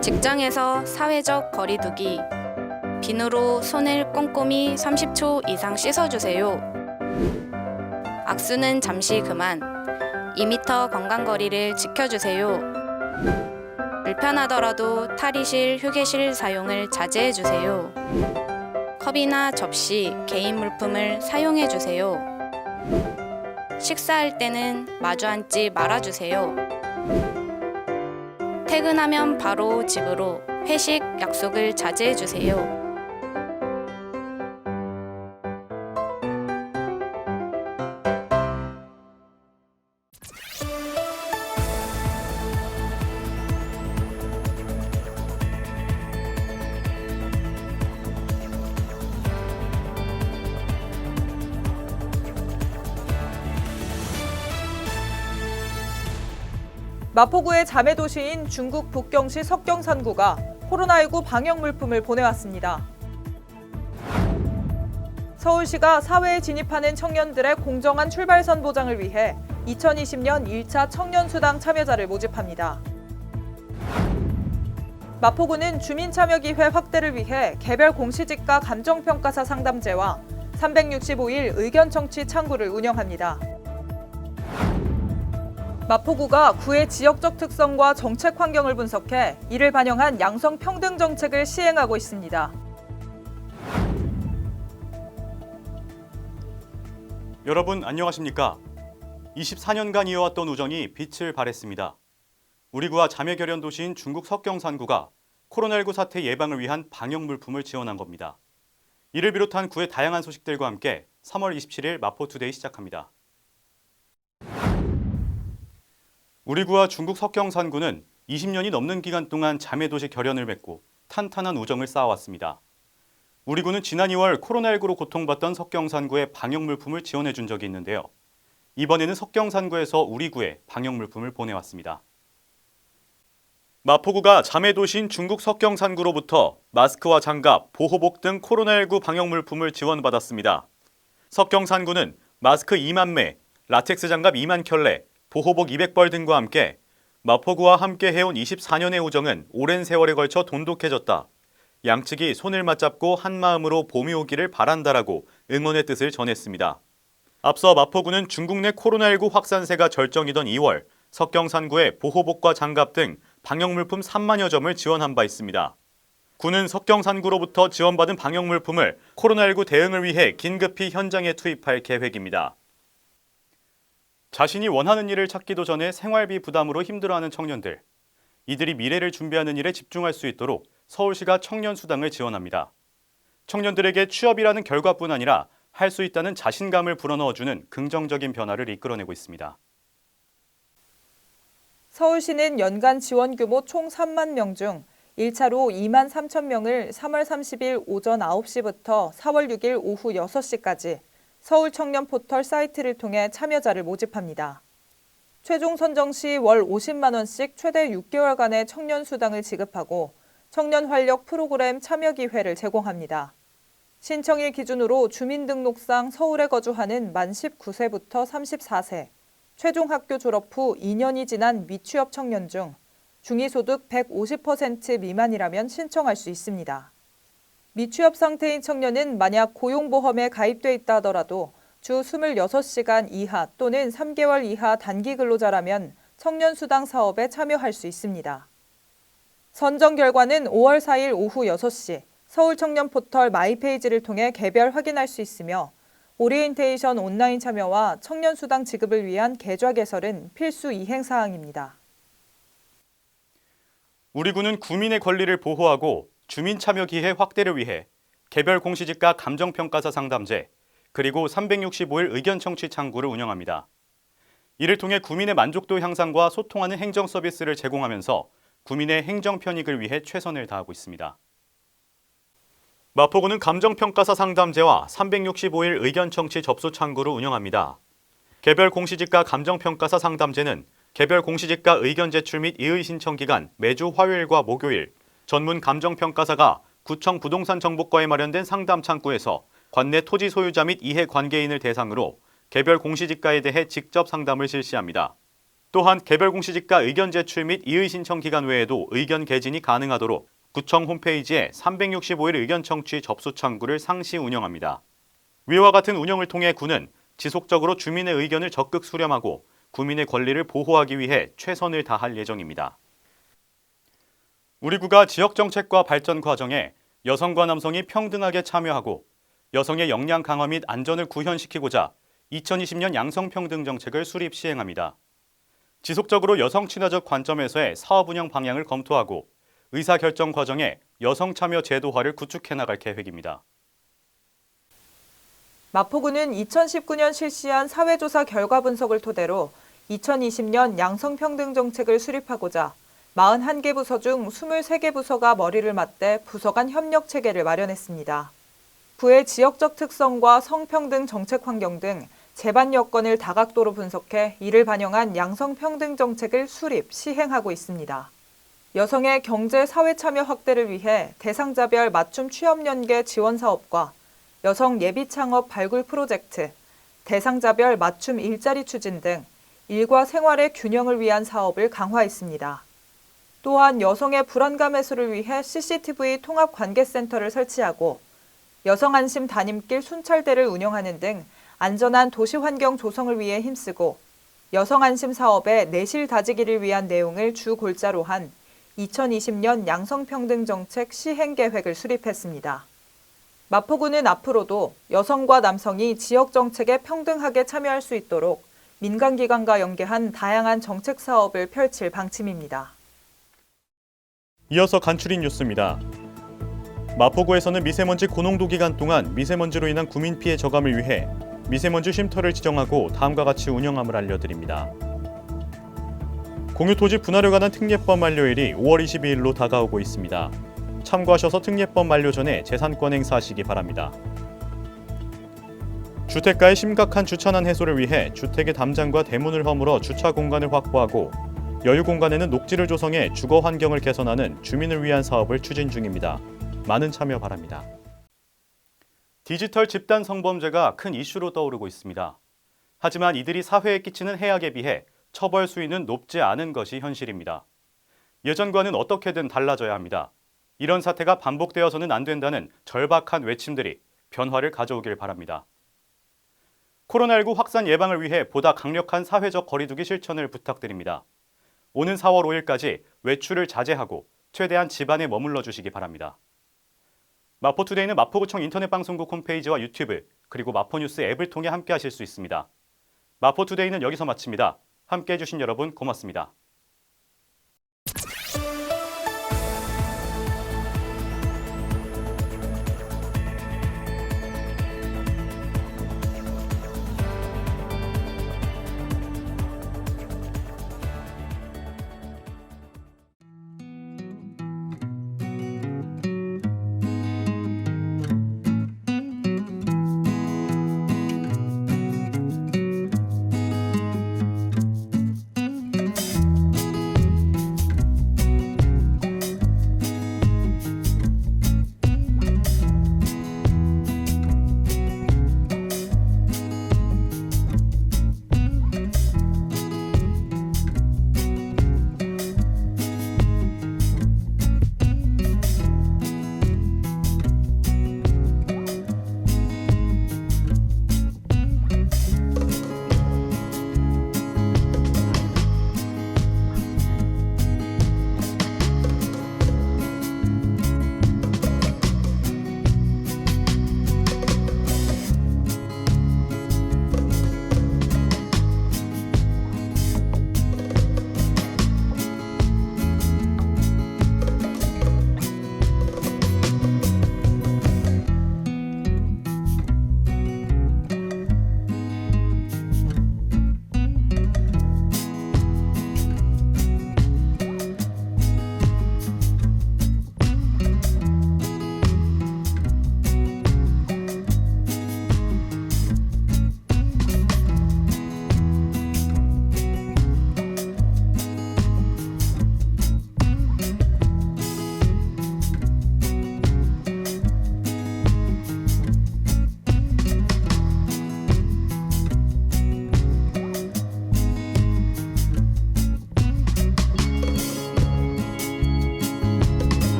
직장에서 사회적 거리두기. 비누로 손을 꼼꼼히 30초 이상 씻어주세요. 악수는 잠시 그만. 2m 건강거리를 지켜주세요. 불편하더라도 탈의실, 휴게실 사용을 자제해주세요. 컵이나 접시, 개인 물품을 사용해주세요. 식사할 때는 마주 앉지 말아주세요. 퇴근하면 바로 집으로, 회식, 약속을 자제해주세요. 마포구의 자매도시인 중국 북경시 석경산구가 코로나19 방역 물품을 보내왔습니다. 서울시가 사회에 진입하는 청년들의 공정한 출발선 보장을 위해 2020년 1차 청년수당 참여자를 모집합니다. 마포구는 주민참여기회 확대를 위해 개별 공시지가 감정평가사 상담제와 365일 의견청취 창구를 운영합니다. 마포구가 구의 지역적 특성과 정책 환경을 분석해 이를 반영한 양성평등 정책을 시행하고 있습니다. 여러분 안녕하십니까? 24년간 이어왔던 우정이 빛을 발했습니다. 우리 구와 자매 결연 도시인 중국 석경산구가 코로나19 사태 예방을 위한 방역 물품을 지원한 겁니다. 이를 비롯한 구의 다양한 소식들과 함께 3월 27일 마포투데이 시작합니다. 우리 구와 중국 석경산구는 20년이 넘는 기간 동안 자매도시 결연을 맺고 탄탄한 우정을 쌓아왔습니다. 우리 구는 지난 2월 코로나19로 고통받던 석경산구에 방역 물품을 지원해 준 적이 있는데요. 이번에는 석경산구에서 우리 구에 방역 물품을 보내왔습니다. 마포구가 자매도시인 중국 석경산구로부터 마스크와 장갑, 보호복 등 코로나19 방역 물품을 지원받았습니다. 석경산구는 마스크 2만 매, 라텍스 장갑 2만 켤레, 보호복 200벌 등과 함께 마포구와 함께 해온 24년의 우정은 오랜 세월에 걸쳐 돈독해졌다. 양측이 손을 맞잡고 한마음으로 봄이 오기를 바란다라고 응원의 뜻을 전했습니다. 앞서 마포구는 중국 내 코로나19 확산세가 절정이던 2월 석경산구에 보호복과 장갑 등 방역물품 3만여 점을 지원한 바 있습니다. 구는 석경산구로부터 지원받은 방역물품을 코로나19 대응을 위해 긴급히 현장에 투입할 계획입니다. 자신이 원하는 일을 찾기도 전에 생활비 부담으로 힘들어하는 청년들. 이들이 미래를 준비하는 일에 집중할 수 있도록 서울시가 청년수당을 지원합니다. 청년들에게 취업이라는 결과뿐 아니라 할 수 있다는 자신감을 불어넣어주는 긍정적인 변화를 이끌어내고 있습니다. 서울시는 연간 지원 규모 총 3만 명 중 1차로 2만 3천 명을 3월 30일 오전 9시부터 4월 6일 오후 6시까지 서울 청년 포털 사이트를 통해 참여자를 모집합니다. 최종 선정 시 월 50만 원씩 최대 6개월간의 청년 수당을 지급하고 청년 활력 프로그램 참여 기회를 제공합니다. 신청일 기준으로 주민등록상 서울에 거주하는 만 19세부터 34세, 최종 학교 졸업 후 2년이 지난 미취업 청년 중 중위소득 150% 미만이라면 신청할 수 있습니다. 미취업 상태인 청년은 만약 고용보험에 가입돼 있다 하더라도 주 26시간 이하 또는 3개월 이하 단기 근로자라면 청년수당 사업에 참여할 수 있습니다. 선정 결과는 5월 4일 오후 6시 서울 청년 포털 마이페이지를 통해 개별 확인할 수 있으며 오리엔테이션 온라인 참여와 청년수당 지급을 위한 계좌 개설은 필수 이행사항입니다. 우리 구는 구민의 권리를 보호하고 주민 참여 기회 확대를 위해 개별 공시지가 감정평가사 상담제, 그리고 365일 의견 청취 창구를 운영합니다. 이를 통해 구민의 만족도 향상과 소통하는 행정 서비스를 제공하면서 구민의 행정 편익을 위해 최선을 다하고 있습니다. 마포구는 감정평가사 상담제와 365일 의견 청취 접수 창구를 운영합니다. 개별 공시지가 감정평가사 상담제는 개별 공시지가 의견 제출 및 이의 신청 기간 매주 화요일과 목요일, 전문 감정평가사가 구청 부동산 정보과에 마련된 상담 창구에서 관내 토지 소유자 및 이해 관계인을 대상으로 개별 공시지가에 대해 직접 상담을 실시합니다. 또한 개별 공시지가 의견 제출 및 이의 신청 기간 외에도 의견 개진이 가능하도록 구청 홈페이지에 365일 의견 청취 접수 창구를 상시 운영합니다. 위와 같은 운영을 통해 구는 지속적으로 주민의 의견을 적극 수렴하고 구민의 권리를 보호하기 위해 최선을 다할 예정입니다. 우리 구가 지역 정책과 발전 과정에 여성과 남성이 평등하게 참여하고 여성의 역량 강화 및 안전을 구현시키고자 2020년 양성평등 정책을 수립 시행합니다. 지속적으로 여성 친화적 관점에서의 사업 운영 방향을 검토하고 의사결정 과정에 여성 참여 제도화를 구축해 나갈 계획입니다. 마포구는 2019년 실시한 사회조사 결과 분석을 토대로 2020년 양성평등 정책을 수립하고자 41개 부서 중 23개 부서가 머리를 맞대 부서 간 협력 체계를 마련했습니다. 구의 지역적 특성과 성평등 정책 환경 등 제반 여건을 다각도로 분석해 이를 반영한 양성평등 정책을 수립, 시행하고 있습니다. 여성의 경제 사회 참여 확대를 위해 대상자별 맞춤 취업 연계 지원 사업과 여성 예비 창업 발굴 프로젝트, 대상자별 맞춤 일자리 추진 등 일과 생활의 균형을 위한 사업을 강화했습니다. 또한 여성의 불안감 해소를 위해 CCTV 통합 관계센터를 설치하고 여성 안심 담임길 순찰대를 운영하는 등 안전한 도시 환경 조성을 위해 힘쓰고 여성 안심 사업의 내실 다지기를 위한 내용을 주 골자로 한 2020년 양성평등 정책 시행 계획을 수립했습니다. 마포구는 앞으로도 여성과 남성이 지역 정책에 평등하게 참여할 수 있도록 민간기관과 연계한 다양한 정책 사업을 펼칠 방침입니다. 이어서 간추린 뉴스입니다. 마포구에서는 미세먼지 고농도 기간 동안 미세먼지로 인한 구민 피해 저감을 위해 미세먼지 쉼터를 지정하고 다음과 같이 운영함을 알려드립니다. 공유토지 분할에 관한 특례법 만료일이 5월 22일로 다가오고 있습니다. 참고하셔서 특례법 만료 전에 재산권 행사하시기 바랍니다. 주택가의 심각한 주차난 해소를 위해 주택의 담장과 대문을 허물어 주차 공간을 확보하고 여유 공간에는 녹지를 조성해 주거 환경을 개선하는 주민을 위한 사업을 추진 중입니다. 많은 참여 바랍니다. 디지털 집단 성범죄가 큰 이슈로 떠오르고 있습니다. 하지만 이들이 사회에 끼치는 해악에 비해 처벌 수위는 높지 않은 것이 현실입니다. 예전과는 어떻게든 달라져야 합니다. 이런 사태가 반복되어서는 안 된다는 절박한 외침들이 변화를 가져오길 바랍니다. 코로나19 확산 예방을 위해 보다 강력한 사회적 거리두기 실천을 부탁드립니다. 오는 4월 5일까지 외출을 자제하고 최대한 집안에 머물러 주시기 바랍니다. 마포투데이는 마포구청 인터넷방송국 홈페이지와 유튜브 그리고 마포뉴스 앱을 통해 함께 하실 수 있습니다. 마포투데이는 여기서 마칩니다. 함께 해주신 여러분 고맙습니다.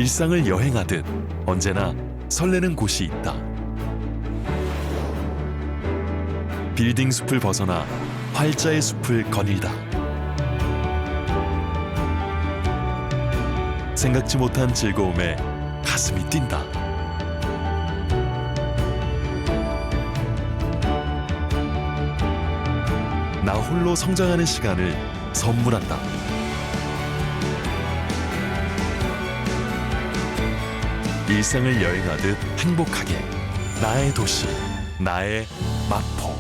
일상을 여행하듯 언제나 설레는 곳이 있다. 빌딩 숲을 벗어나 활자의 숲을 거닐다. 생각지 못한 즐거움에 가슴이 뛴다. 나 홀로 성장하는 시간을 선물한다. 일상을 여행하듯 행복하게 나의 도시, 나의 마포.